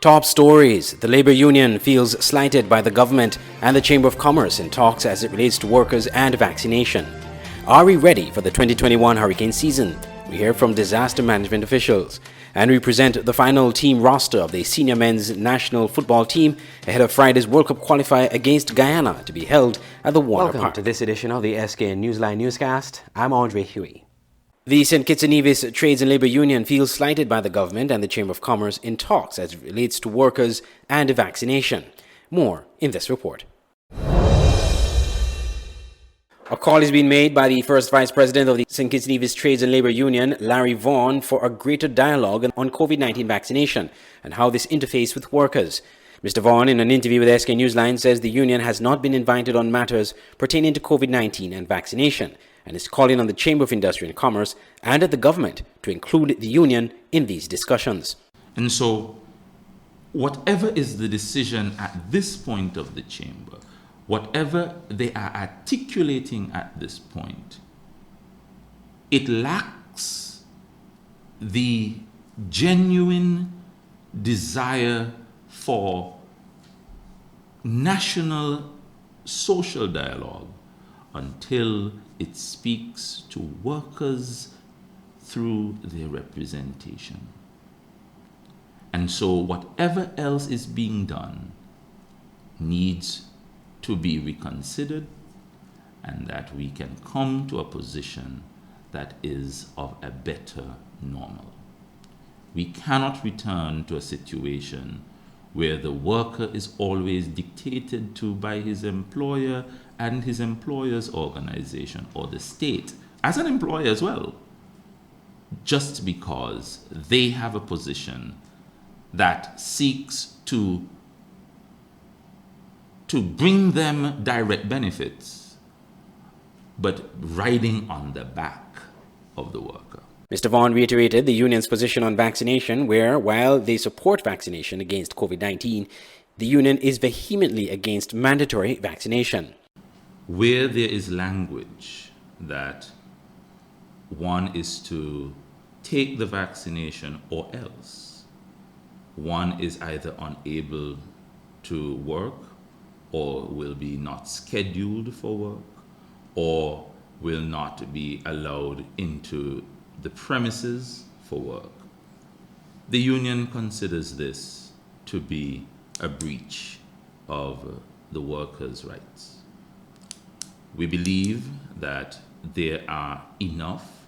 Top stories. The Labour Union feels slighted by the government and the Chamber of Commerce in talks as it relates to workers and vaccination. Are we ready for the 2021 hurricane season? We hear from disaster management officials. And we present the final team roster of the senior men's national football team ahead of Friday's World Cup Qualifier against Guyana to be held at the Warner Park. Welcome to this edition of the Skn Newsline Newscast. I'm Andre Huey. The St. Kitts and Nevis Trades and Labour Union feels slighted by the government and the Chamber of Commerce in talks as it relates to workers and vaccination. More in this report. A call is being made by the first Vice President of the St. Kitts and Nevis Trades and Labour Union, Larry Vaughan, for a greater dialogue on COVID-19 vaccination and how this interfaces with workers. Mr. Vaughan, in an interview with Skn Newsline, says the union has not been invited on matters pertaining to COVID-19 and vaccination, and is calling on the Chamber of Industry and Commerce and the government to include the union in these discussions. And so, whatever is the decision at this point of the Chamber, whatever they are articulating at this point, it lacks the genuine desire for national social dialogue until it speaks to workers through their representation. And so whatever else is being done needs to be reconsidered, and that we can come to a position that is of a better normal. We cannot return to a situation where the worker is always dictated to by his employer and his employer's organization, or the state as an employer as well, just because they have a position that seeks to bring them direct benefits, but riding on the back of the worker. Mr. Vaughan reiterated the union's position on vaccination, where, while they support vaccination against COVID-19, the union is vehemently against mandatory vaccination. Where there is language that one is to take the vaccination or else, one is either unable to work, or will be not scheduled for work, or will not be allowed into the premises for work, the union considers this to be a breach of the workers' rights. We believe that there are enough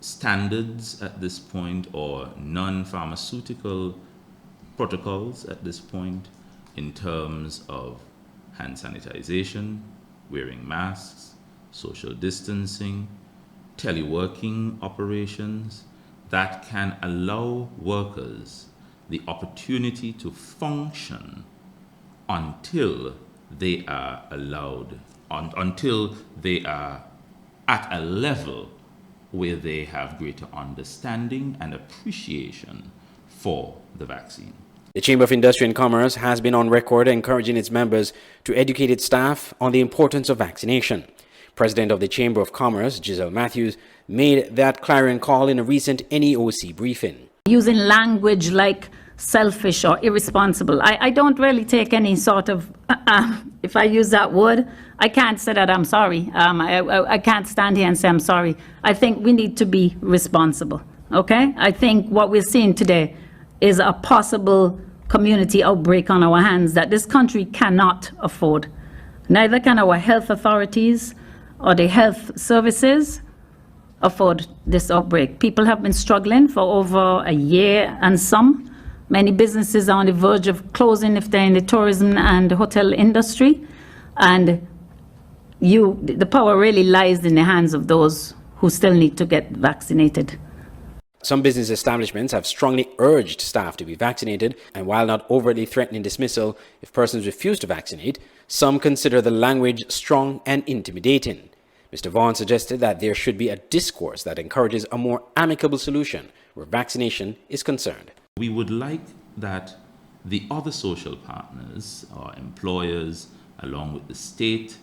standards at this point, or non-pharmaceutical protocols at this point, in terms of hand sanitization, wearing masks, social distancing, teleworking operations, that can allow workers the opportunity to function until they are until they are at a level where they have greater understanding and appreciation for the vaccine. The Chamber of Industry and Commerce has been on record encouraging its members to educate its staff on the importance of vaccination. President of the Chamber of Commerce, Giselle Matthews, made that clarion call in a recent NEOC briefing. Using language like selfish or irresponsible, I don't really take any sort of, if I use that word, I can't say that I'm sorry. I can't stand here and say I'm sorry. I think we need to be responsible, okay? I think what we're seeing today is a possible community outbreak on our hands that this country cannot afford. Neither can our health authorities or the health services afford this outbreak. People have been struggling for over a year and some. Many businesses are on the verge of closing if they're in the tourism and hotel industry. And the power really lies in the hands of those who still need to get vaccinated. Some business establishments have strongly urged staff to be vaccinated, and while not overtly threatening dismissal if persons refuse to vaccinate, some consider the language strong and intimidating. Mr. Vaughan suggested that there should be a discourse that encourages a more amicable solution where vaccination is concerned. We would like that the other social partners, our employers, along with the state,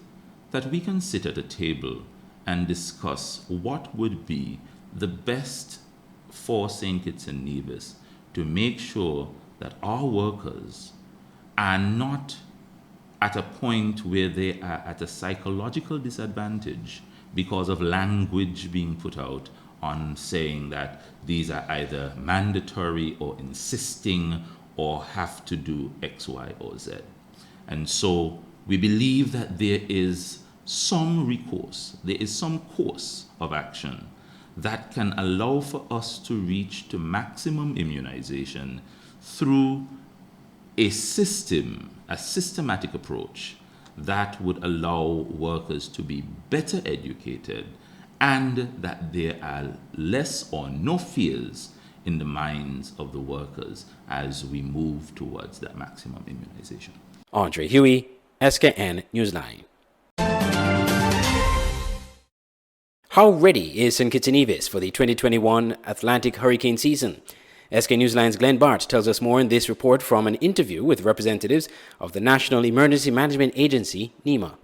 that we can sit at a table and discuss what would be the best for St. Kitts and Nevis to make sure that our workers are not at a point where they are at a psychological disadvantage because of language being put out on saying that these are either mandatory or insisting or have to do X, Y, or Z. And so we believe that there is some recourse, there is some course of action that can allow for us to reach to maximum immunization through a systematic approach that would allow workers to be better educated and that there are less or no fears in the minds of the workers as we move towards that maximum immunization. Andre Huey, Skn Newsline. How ready is St. Kitts and Nevis for the 2021 Atlantic hurricane season? Skn Newsline's Glenn Bart tells us more in this report from an interview with representatives of the National Emergency Management Agency, NEMA.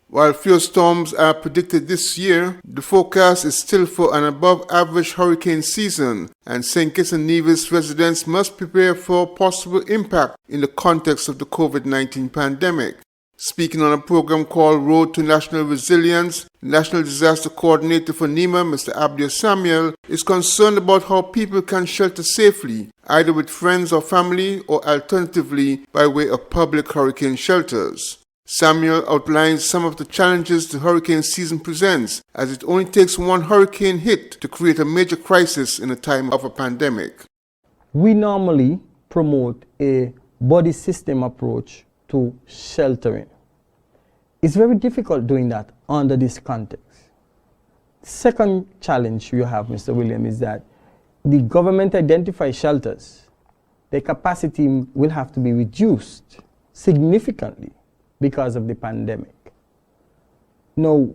While fewer storms are predicted this year, the forecast is still for an above-average hurricane season, and St. Kitts and Nevis residents must prepare for possible impact in the context of the COVID-19 pandemic. Speaking on a program called Road to National Resilience, National Disaster Coordinator for NEMA, Mr. Abdia Samuel, is concerned about how people can shelter safely, either with friends or family, or alternatively by way of public hurricane shelters. Samuel outlines some of the challenges the hurricane season presents, as it only takes one hurricane hit to create a major crisis in a time of a pandemic. We normally promote a body system approach to sheltering. It's very difficult doing that under this context. Second challenge you have, Mr. William, is that the government identifies shelters. Their capacity will have to be reduced significantly because of the pandemic. Now,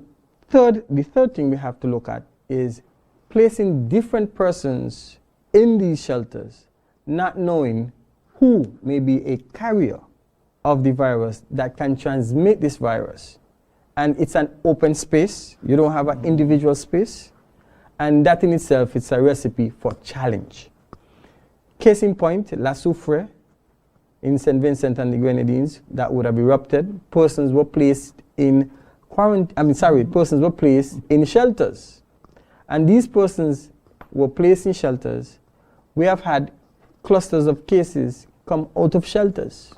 the third thing we have to look at is placing different persons in these shelters, not knowing who may be a carrier of the virus that can transmit this virus. And it's an open space. You don't have an individual space. And that in itself is a recipe for challenge. Case in point, La Soufre in St. Vincent and the Grenadines, that would have erupted. Persons were placed in persons were placed in shelters. And these persons were placed in shelters. We have had clusters of cases come out of shelters.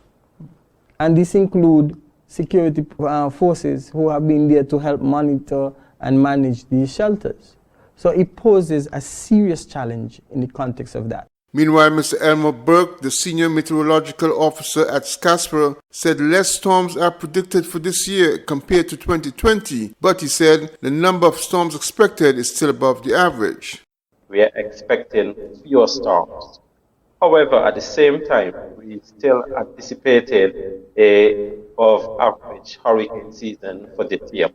And this include security forces who have been there to help monitor and manage these shelters. So it poses a serious challenge in the context of that. Meanwhile, Mr. Elmer Burke, the Senior Meteorological Officer at SCASPER, said less storms are predicted for this year compared to 2020, but he said the number of storms expected is still above the average. We are expecting fewer storms. However, at the same time, we still anticipated a above-average hurricane season for this year.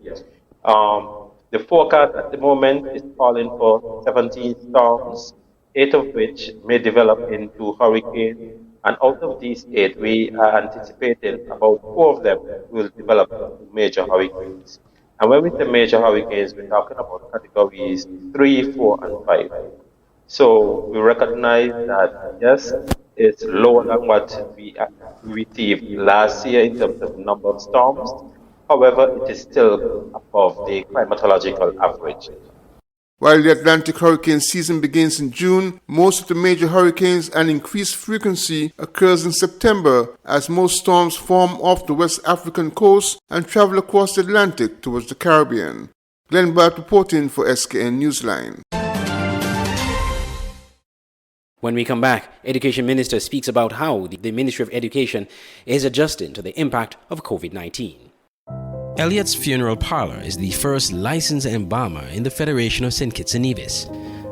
The forecast at the moment is calling for 17 storms, 8 of which may develop into hurricanes, and out of these 8, we are anticipating about 4 of them will develop into major hurricanes. And when we say major hurricanes, we're talking about categories 3, 4, and 5. So we recognize that, yes, it's lower than what we received last year in terms of number of storms. However, it is still above the climatological average. While the Atlantic hurricane season begins in June, most of the major hurricanes and increased frequency occurs in September, as most storms form off the West African coast and travel across the Atlantic towards the Caribbean. Glenn Bart reporting for Skn Newsline. When we come back, Education Minister speaks about how the Ministry of Education is adjusting to the impact of COVID-19. Elliott's Funeral Parlor is the first licensed embalmer in the Federation of St. Kitts and Nevis.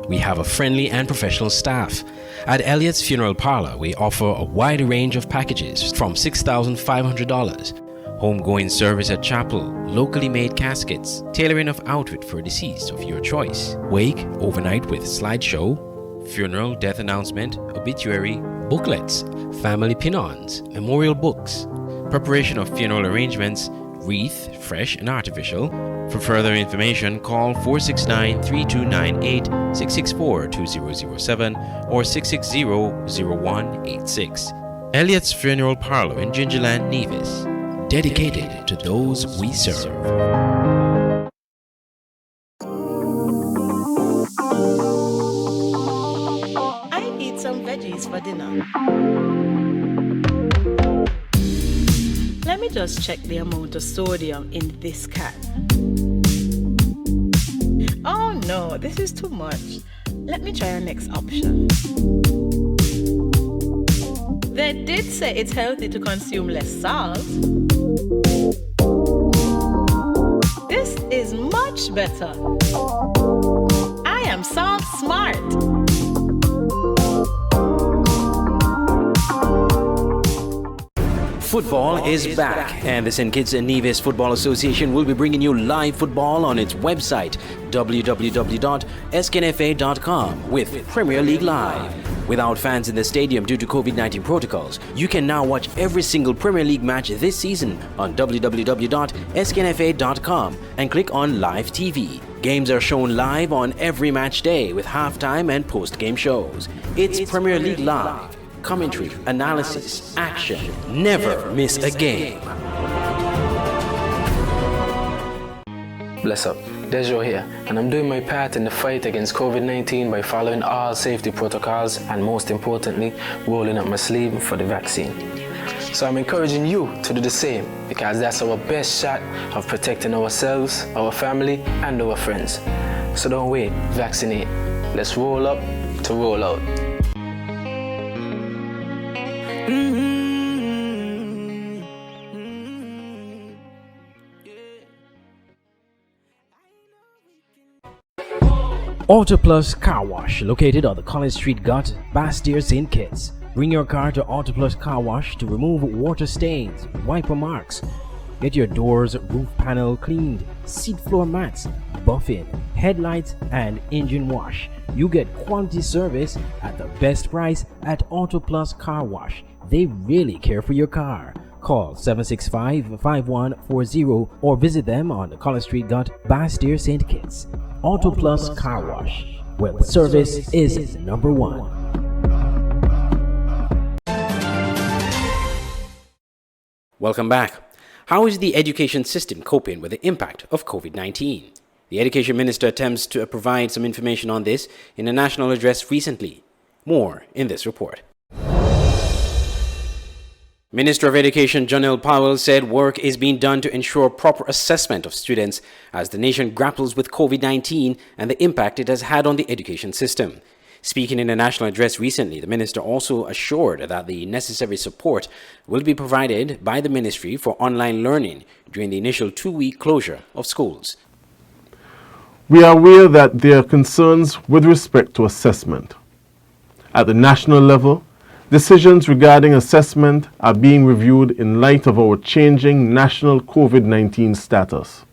We have a friendly and professional staff. At Elliott's Funeral Parlor, we offer a wide range of packages from $6,500, homegoing service at chapel, locally made caskets, tailoring of outfit for deceased of your choice, wake overnight with slideshow, funeral, death announcement, obituary, booklets, family pin-ons, memorial books, preparation of funeral arrangements, wreath, fresh and artificial, For further information, call 469-3298, 664-2007, or 660-0186. Elliott's Funeral Parlor in Gingerland, Nevis. Dedicated to those we serve. I need some veggies for dinner. Let me just check the amount of sodium in this can. Oh no, this is too much. Let me try our next option. They did say it's healthy to consume less salt. This is much better. I am salt smart. Football is back, and the St. Kitts and Nevis Football Association will be bringing you live football on its website, www.sknfa.com, with Premier League Live. Without fans in the stadium due to COVID-19 protocols, you can now watch every single Premier League match this season on www.sknfa.com and click on Live TV. Games are shown live on every match day with halftime and post-game shows. It's Premier League Live. Commentary, analysis, action. Never miss a game. Bless up, Dejo here, and I'm doing my part in the fight against COVID-19 by following all safety protocols and, most importantly, rolling up my sleeve for the vaccine. So I'm encouraging you to do the same, because that's our best shot of protecting ourselves, our family, and our friends. So don't wait, vaccinate. Let's roll up to roll out. Auto Plus Car Wash, located on the College Street Gut, Bastyr, St. Kitts. Bring your car to Auto Plus Car Wash to remove water stains, wiper marks. Get your doors, roof panel cleaned, seat floor mats, buffing, headlights, and engine wash. You get quality service at the best price at Auto Plus Car Wash. They really care for your car. Call 765-5140 or visit them on the College Street Gut, Bastyr, St. Kitts. Auto Plus Car Wash, where the service is number one. Welcome back. How is the education system coping with the impact of COVID-19? The Education Minister attempts to provide some information on this in a national address recently. More in this report. Minister of Education Janelle Powell said work is being done to ensure proper assessment of students as the nation grapples with COVID-19 and the impact it has had on the education system. Speaking in a national address recently, the minister also assured that the necessary support will be provided by the ministry for online learning during the initial 2-week closure of schools. We are aware that there are concerns with respect to assessment. At the national level, decisions regarding assessment are being reviewed in light of our changing national COVID-19 status.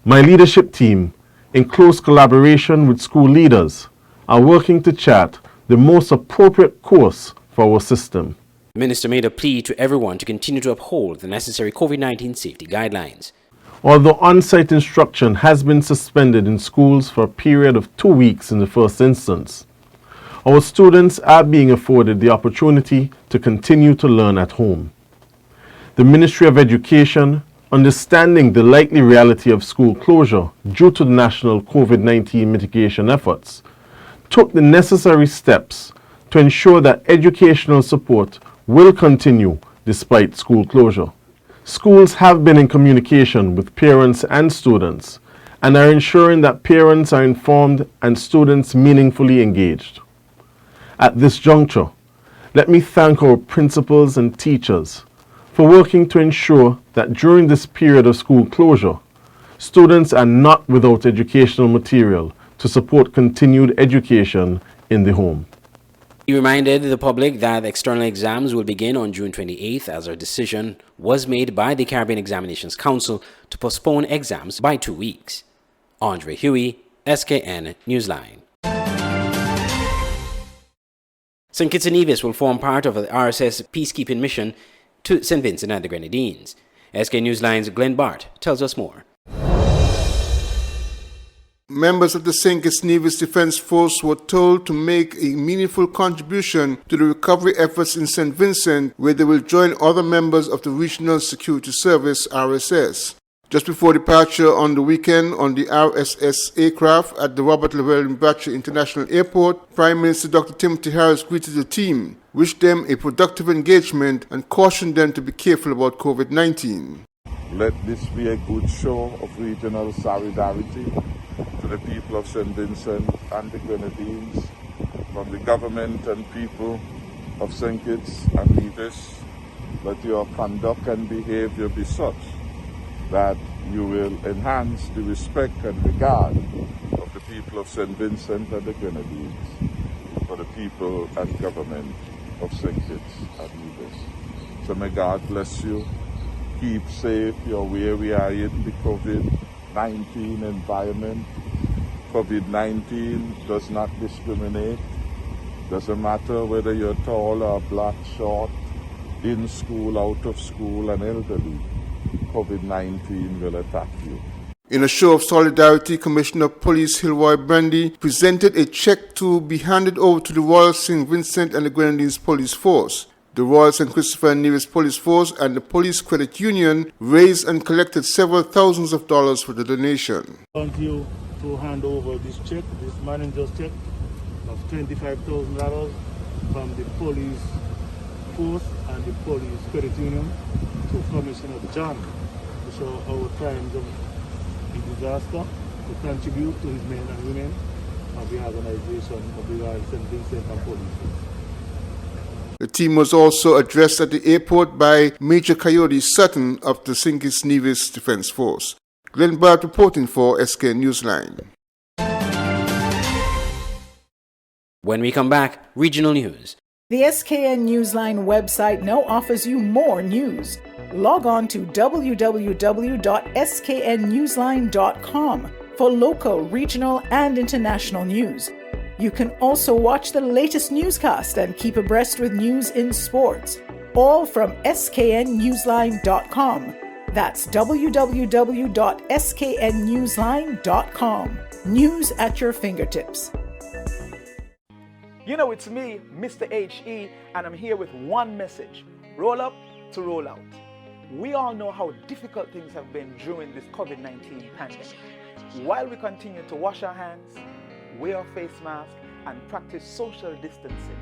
My leadership team, in close collaboration with school leaders, are working to chart the most appropriate course for our system. The minister made a plea to everyone to continue to uphold the necessary COVID-19 safety guidelines. Although on-site instruction has been suspended in schools for a period of 2 weeks in the first instance, our students are being afforded the opportunity to continue to learn at home. The Ministry of Education, understanding the likely reality of school closure due to the national COVID-19 mitigation efforts, took the necessary steps to ensure that educational support will continue despite school closure. Schools have been in communication with parents and students and are ensuring that parents are informed and students meaningfully engaged. At this juncture, let me thank our principals and teachers for working to ensure that during this period of school closure, students are not without educational material to support continued education in the home. He reminded the public that external exams will begin on June 28th as a decision was made by the Caribbean Examinations Council to postpone exams by 2 weeks. Andre Huey, Skn Newsline. St. Kitts and Nevis will form part of the RSS peacekeeping mission to St. Vincent and the Grenadines. Skn Newsline's Glenn Bart tells us more. Members of the Skn Nevis Defence Force were told to make a meaningful contribution to the recovery efforts in St. Vincent, where they will join other members of the Regional Security Service, RSS. Just before departure on the weekend on the RSS aircraft at the Robert Llewellyn Batcher International Airport, Prime Minister Dr. Timothy Harris greeted the team, wished them a productive engagement and cautioned them to be careful about COVID-19. Let this be a good show of regional solidarity to the people of St. Vincent and the Grenadines, from the government and people of St. Kitts and Nevis. Let your conduct and behavior be such that you will enhance the respect and regard of the people of St. Vincent and the Grenadines for the people and government of St. Kitts and Nevis. So may God bless you. Keep safe. You're where we are in the COVID-19 environment. COVID-19 does not discriminate. Doesn't matter whether you're tall or black, short, in school, out of school, and elderly. COVID-19 will attack you. In a show of solidarity, Commissioner of Police Hilroy Brandy presented a check to be handed over to the Royal St. Vincent and the Grenadines Police Force. The Royal St. Christopher and Nevis Police Force and the Police Credit Union raised and collected several thousands of dollars for the donation. I want you to hand over this check, this manager's check of $25,000 from the Police Force and the Police Credit Union to Commissioner John to show our times of the disaster, to contribute to his men and women of the organization of the Royal St. Vincent and Police Force. The team was also addressed at the airport by Major Coyote Sutton of the Skn Nevis Defence Force. Glenn Bart reporting for Skn Newsline. When we come back, regional news. The Skn Newsline website now offers you more news. Log on to www.sknnewsline.com for local, regional, and international news. You can also watch the latest newscast and keep abreast with news in sports, all from sknnewsline.com. That's www.sknnewsline.com. News at your fingertips. You know, it's me, Mr. HE, and I'm here with one message: roll up to roll out. We all know how difficult things have been during this COVID-19 pandemic. While we continue to wash our hands, wear a face mask, and practice social distancing,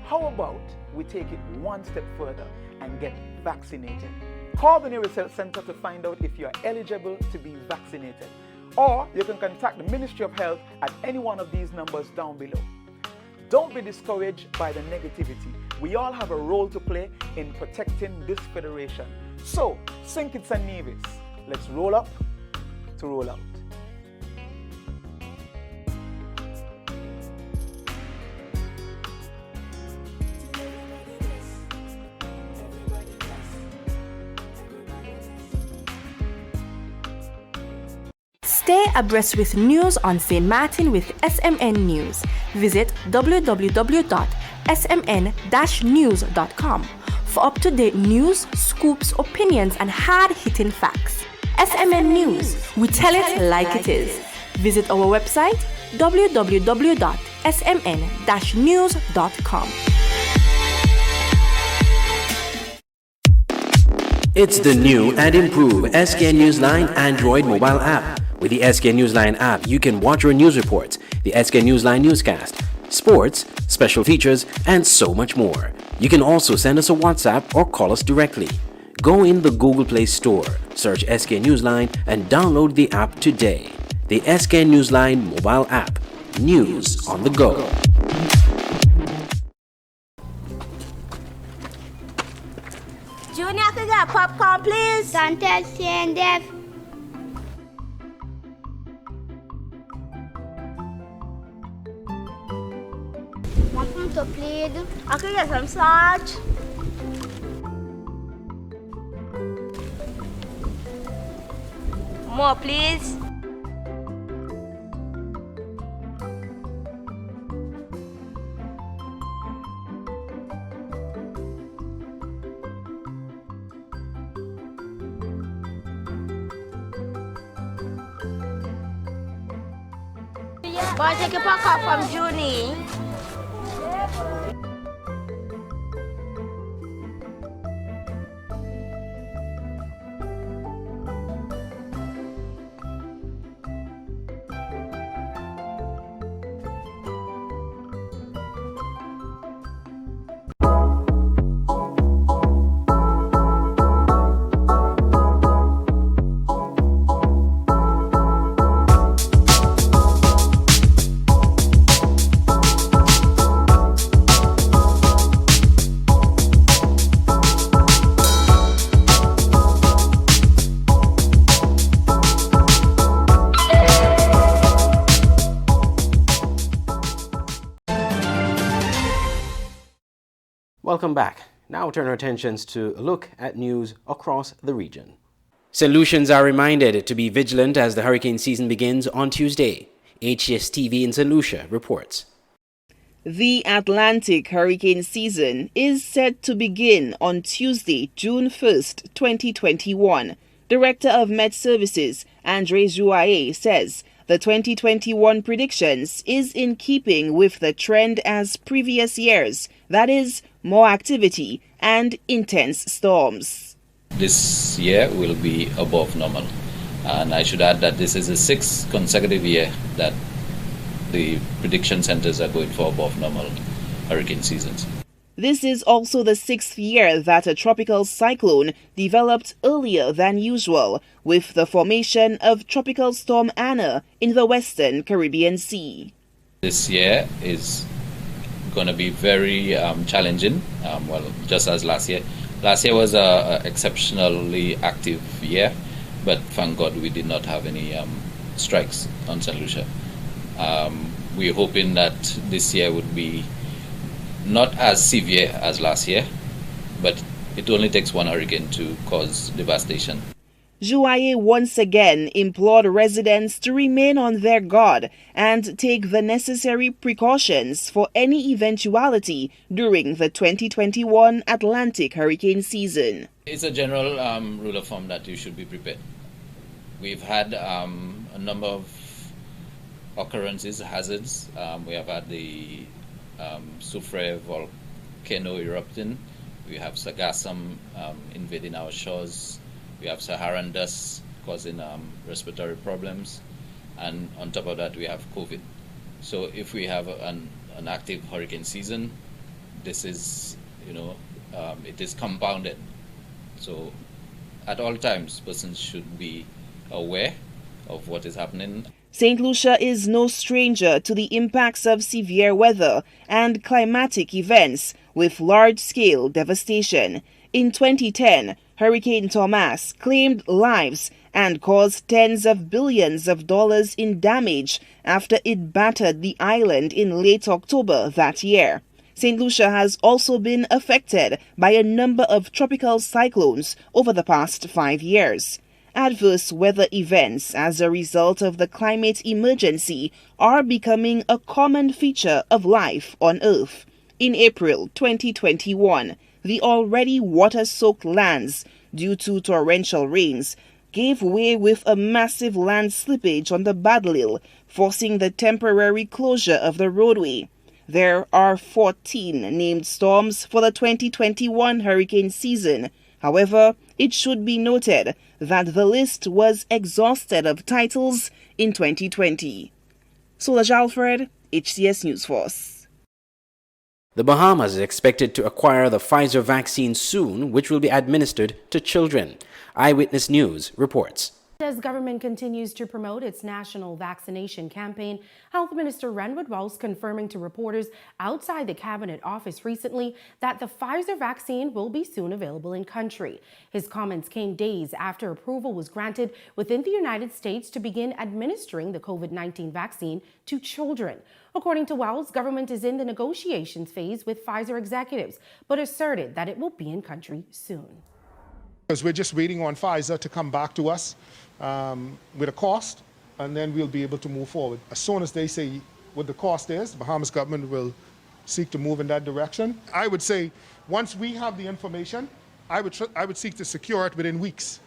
how about we take it one step further and get vaccinated? Call the nearest health center to find out if you are eligible to be vaccinated. Or you can contact the Ministry of Health at any one of these numbers down below. Don't be discouraged by the negativity. We all have a role to play in protecting this federation. So, St. Kitts and Nevis, let's roll up to roll out. Stay abreast with news on St. Martin with SMN News. Visit www.smn-news.com for up-to-date news, scoops, opinions, and hard-hitting facts. SMN News, we tell it like it is. Visit our website www.smn-news.com. It's the new and improved Skn Newsline Android mobile app. With the Skn Newsline app, you can watch your news reports, the Skn Newsline Newscast, sports, special features, and so much more. You can also send us a WhatsApp or call us directly. Go in the Google Play Store, search Skn Newsline, and download the app today. The Skn Newsline mobile app. News on the go. Junior, could get popcorn, please? Don't tell Skn Dev. Want some to plead? I could get some starch. More, please. Boy, take a pack up from Junie. Welcome back. Now turn our attentions to a look at news across the region. St. Lucians are reminded to be vigilant as the hurricane season begins on Tuesday. HCS TV in St. Lucia reports. The Atlantic hurricane season is set to begin on Tuesday, June 1st, 2021. Director of Met Services, Andre Jouaye, says the 2021 predictions is in keeping with the trend as previous years, that is, more activity and intense storms. This year will be above normal, and I should add that this is the 6th consecutive year that the prediction centers are going for above normal hurricane seasons. This is also the 6th year that a tropical cyclone developed earlier than usual, with the formation of Tropical Storm Anna in the western Caribbean Sea. This year is going to be very challenging, just as last year. Last year was an exceptionally active year, but thank God we did not have any strikes on St. Lucia. We're hoping that this year would be not as severe as last year, but it only takes one hurricane to cause devastation. Jouaye once again implored residents to remain on their guard and take the necessary precautions for any eventuality during the 2021 Atlantic hurricane season. It's a general rule of thumb that you should be prepared. We've had a number of occurrences, hazards. We have had the Soufrière volcano erupting. We have Sargassum invading our shores. We have Saharan dust causing respiratory problems. And on top of that, we have COVID. So if we have an active hurricane season, this is, it is compounded. So at all times, persons should be aware of what is happening. St. Lucia is no stranger to the impacts of severe weather and climatic events with large-scale devastation. In 2010, Hurricane Thomas claimed lives and caused tens of billions of dollars in damage after it battered the island in late October that year. St. Lucia has also been affected by a number of tropical cyclones over the past 5 years. Adverse weather events as a result of the climate emergency are becoming a common feature of life on Earth. In April 2021, the already water-soaked lands, due to torrential rains, gave way with a massive land slippage on the Badlil, forcing the temporary closure of the roadway. There are 14 named storms for the 2021 hurricane season. However, it should be noted that the list was exhausted of titles in 2020. Solange Alfred, HCS News Force. The Bahamas is expected to acquire the Pfizer vaccine soon, which will be administered to children. Eyewitness News reports. As government continues to promote its national vaccination campaign, Health Minister Renwood Wells confirming to reporters outside the Cabinet office recently that the Pfizer vaccine will be soon available in country. His comments came days after approval was granted within the United States to begin administering the COVID-19 vaccine to children. According to Wells, government is in the negotiations phase with Pfizer executives, but asserted that it will be in country soon. Because we're just waiting on Pfizer to come back to us with a cost, and then we'll be able to move forward. As soon as they say what the cost is, the Bahamas government will seek to move in that direction. I would say once we have the information, I would seek to secure it within weeks.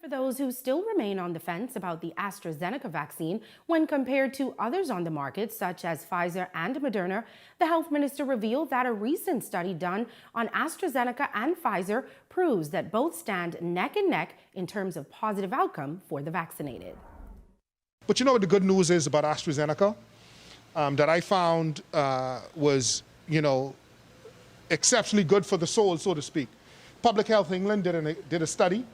For those who still remain on the fence about the AstraZeneca vaccine when compared to others on the market, such as Pfizer and Moderna, the health minister revealed that a recent study done on AstraZeneca and Pfizer proves that both stand neck and neck in terms of positive outcome for the vaccinated. But you know what the good news is about AstraZeneca? That I found was, exceptionally good for the soul, so to speak. Public Health England did a study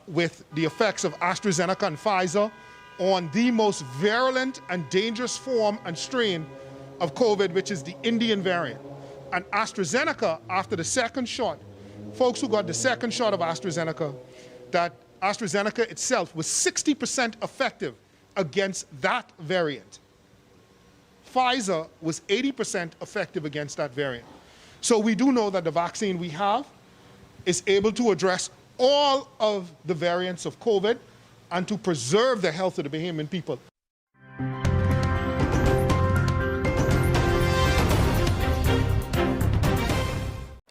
with the effects of AstraZeneca and Pfizer on the most virulent and dangerous form and strain of COVID, which is the Indian variant. And AstraZeneca, after the second shot, folks who got the second shot of AstraZeneca, that AstraZeneca itself was 60% effective against that variant. Pfizer was 80% effective against that variant. So we do know that the vaccine we have is able to address all of the variants of COVID and to preserve the health of the Bahamian people.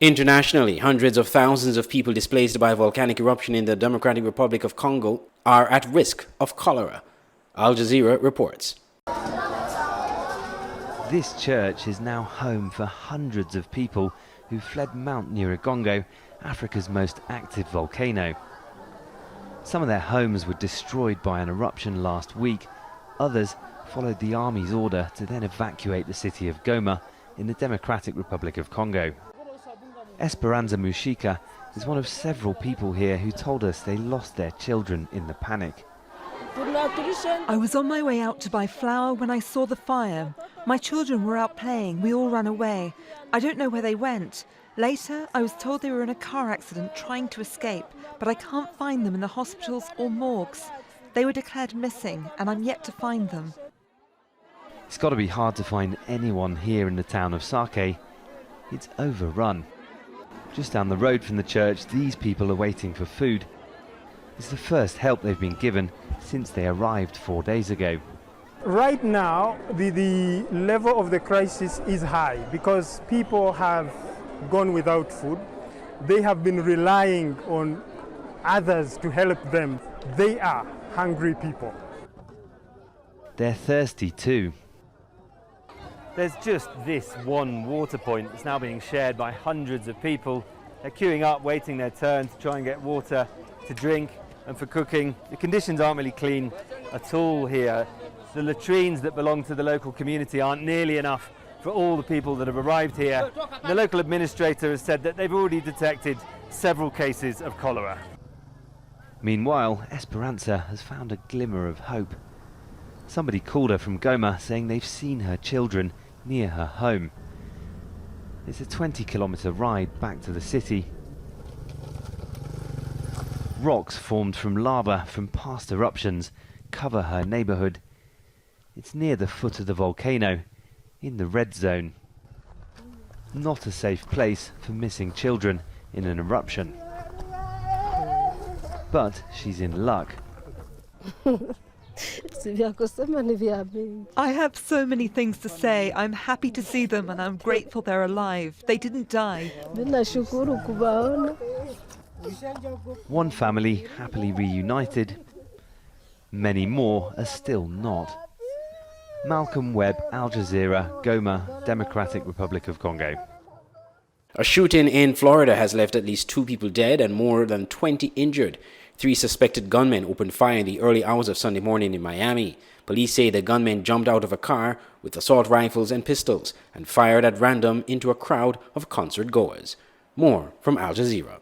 Internationally, hundreds of thousands of people displaced by a volcanic eruption in the Democratic Republic of Congo are at risk of cholera. Al Jazeera reports. This church is now home for hundreds of people who fled Mount Nyiragongo, Africa's most active volcano. Some of their homes were destroyed by an eruption last week. Others followed the army's order to then evacuate the city of Goma in the Democratic Republic of Congo. Esperanza Mushika is one of several people here who told us they lost their children in the panic. I was on my way out to buy flour when I saw the fire. My children were out playing. We all ran away. I don't know where they went. Later, I was told they were in a car accident trying to escape, but I can't find them in the hospitals or morgues. They were declared missing, and I'm yet to find them. It's got to be hard to find anyone here in the town of Sake. It's overrun. Just down the road from the church, these people are waiting for food. It's the first help they've been given since they arrived 4 days ago. Right now, the level of the crisis is high because people have gone without food. They have been relying on others to help them. They are hungry people. They're thirsty too. There's just this one water point that's now being shared by hundreds of people. They're queuing up, waiting their turn to try and get water to drink and for cooking. The conditions aren't really clean at all here. The latrines that belong to the local community aren't nearly enough for all the people that have arrived here. The local administrator has said that they've already detected several cases of cholera. Meanwhile, Esperanza has found a glimmer of hope. Somebody called her from Goma saying they've seen her children near her home. It's a 20-kilometre ride back to the city. Rocks formed from lava from past eruptions cover her neighbourhood. It's near the foot of the volcano, in the red zone. Not a safe place for missing children in an eruption. But she's in luck. I have so many things to say. I'm happy to see them and I'm grateful they're alive. They didn't die. One family happily reunited. Many more are still not. Malcolm Webb, Al Jazeera, Goma, Democratic Republic of Congo. A shooting in Florida has left at least 2 people dead and more than 20 injured. 3 suspected gunmen opened fire in the early hours of Sunday morning in Miami. Police say the gunmen jumped out of a car with assault rifles and pistols and fired at random into a crowd of concert goers. More from Al Jazeera.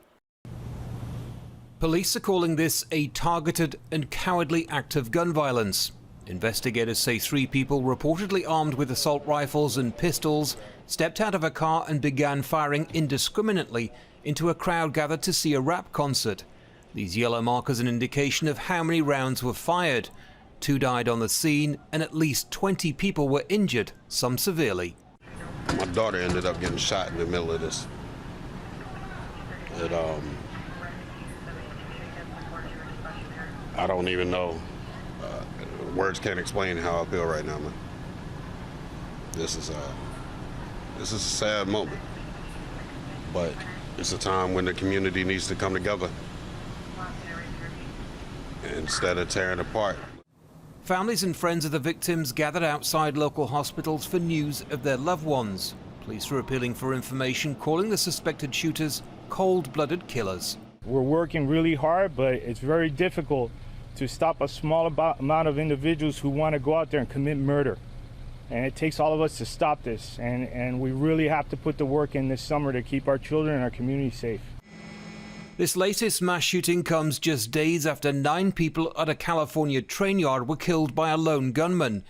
Police are calling this a targeted and cowardly act of gun violence. Investigators say 3 people reportedly armed with assault rifles and pistols stepped out of a car and began firing indiscriminately into a crowd gathered to see a rap concert. These yellow markers an indication of how many rounds were fired. 2 died on the scene and at least 20 people were injured, some severely. My daughter ended up getting shot in the middle of this. I don't even know. Words can't explain how I feel right now, man. This is a sad moment, but it's a time when the community needs to come together instead of tearing apart. Families and friends of the victims gathered outside local hospitals for news of their loved ones. Police were appealing for information, calling the suspected shooters cold-blooded killers. We're working really hard, but it's very difficult to stop a small amount of individuals who want to go out there and commit murder. And it takes all of us to stop this, and we really have to put the work in this summer to keep our children and our community safe. This latest mass shooting comes just days after 9 people at a California train yard were killed by a lone gunman.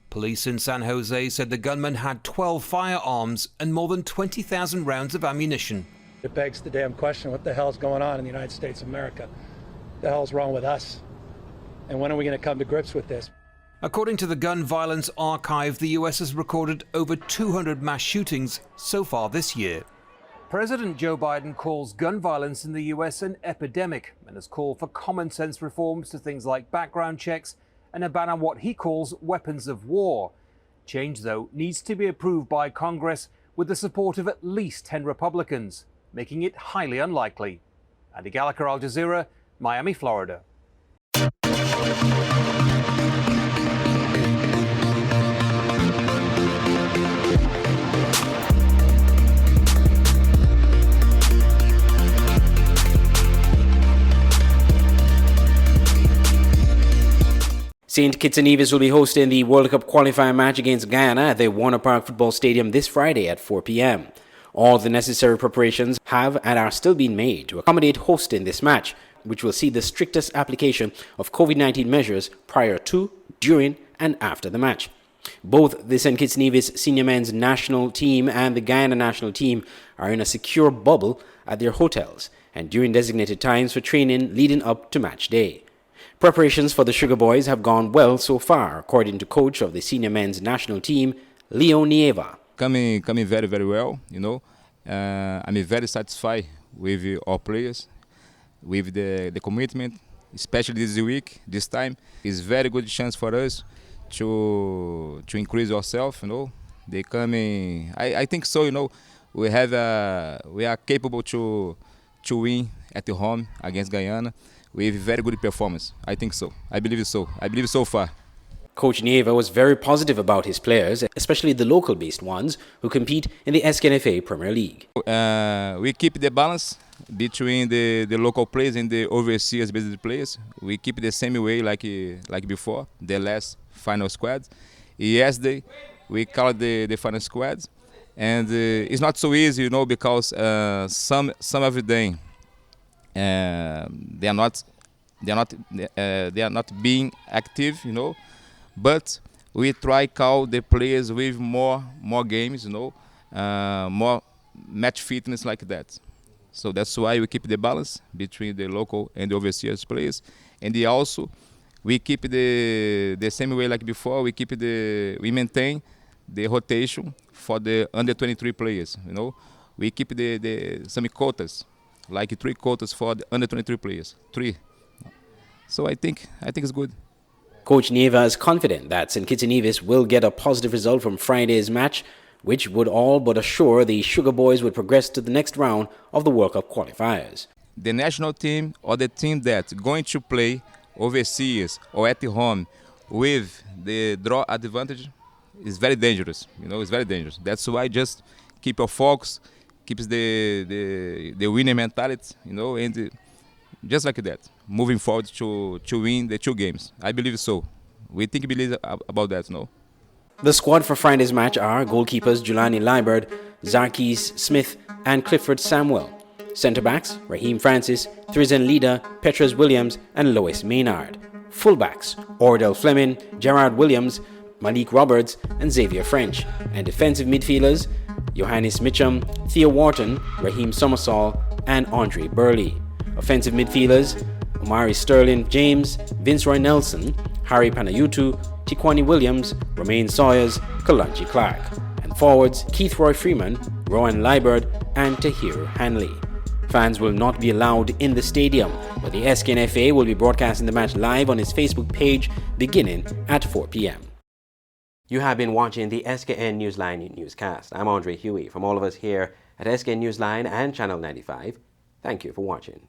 Police in San Jose said the gunman had 12 firearms and more than 20,000 rounds of ammunition. It begs the damn question, what the hell's going on in the United States of America? The hell's wrong with us? And when are we going to come to grips with this? According to the Gun Violence Archive, the US has recorded over 200 mass shootings so far this year. President Joe Biden calls gun violence in the US an epidemic and has called for common sense reforms to things like background checks and a ban on what he calls weapons of war. Change, though, needs to be approved by Congress with the support of at least 10 Republicans, making it highly unlikely. Andy Gallagher, Al Jazeera, Miami, Florida. St. Kitts and Nevis will be hosting the World Cup Qualifier match against Guyana at the Warner Park Football Stadium this Friday at 4 p.m. All the necessary preparations have and are still being made to accommodate hosting this match, which will see the strictest application of COVID-19 measures prior to, during, and after the match. Both the St. Kitts Nevis senior men's national team and the Guyana national team are in a secure bubble at their hotels and during designated times for training leading up to match day. Preparations for the Sugar Boys have gone well so far, according to coach of the senior men's national team, Leo Nieva. Coming very, very well, you know. I'm very satisfied with our players, with the commitment, especially this week, this time. It's very good chance for us to increase ourselves, you know. They coming, I think so, you know. We are capable to win at home against Guyana with very good performance. I think so. I believe so. I believe so far. Coach Nieva was very positive about his players, especially the local-based ones who compete in the Skn Premier League. We keep the balance between the local players and the overseas-based players. We keep the same way like before, the last final squad. Yesterday, we called the final squad, and it's not so easy, you know, because some of them they are not being active, you know. But we try call the players with more games, you know, more match fitness like that. So that's why we keep the balance between the local and the overseas players, and also we keep the same way like before. We maintain the rotation for the under 23 players. You know, we keep some quotas, like 3 quotas for the under 23 players, 3. So I think it's good. Coach Nieva is confident that St. Kitts and Nevis will get a positive result from Friday's match, which would all but assure the Sugar Boys would progress to the next round of the World Cup qualifiers. The national team or the team that's going to play overseas or at home with the draw advantage is very dangerous. You know, it's very dangerous. That's why just keep your focus, keeps the winning mentality, you know, and just like that, moving forward to win the 2 games. I believe so. We believe about that, no? The squad for Friday's match are goalkeepers Julani Liburd, Zarkis Smith, and Clifford Samuel. Centre-backs, Raheem Francis, Thrizen Lida, Petrus Williams, and Lois Maynard. Full-backs, Ordell Fleming, Gerard Williams, Malik Roberts, and Xavier French. And defensive midfielders, Johannes Mitchum, Theo Wharton, Raheem Somersall, and Andre Burley. Offensive midfielders, Omari Sterling James, Vince Roy Nelson, Harry Panayutu, Tikwani Williams, Romain Sawyers, Kalanchi Clark. And forwards, Keith Roy Freeman, Rowan Liburd, and Tahir Hanley. Fans will not be allowed in the stadium, but the Skn will be broadcasting the match live on its Facebook page beginning at 4 p.m. You have been watching the Skn Newsline Newscast. I'm Andre Huey. From all of us here at Skn Newsline and Channel 95, thank you for watching.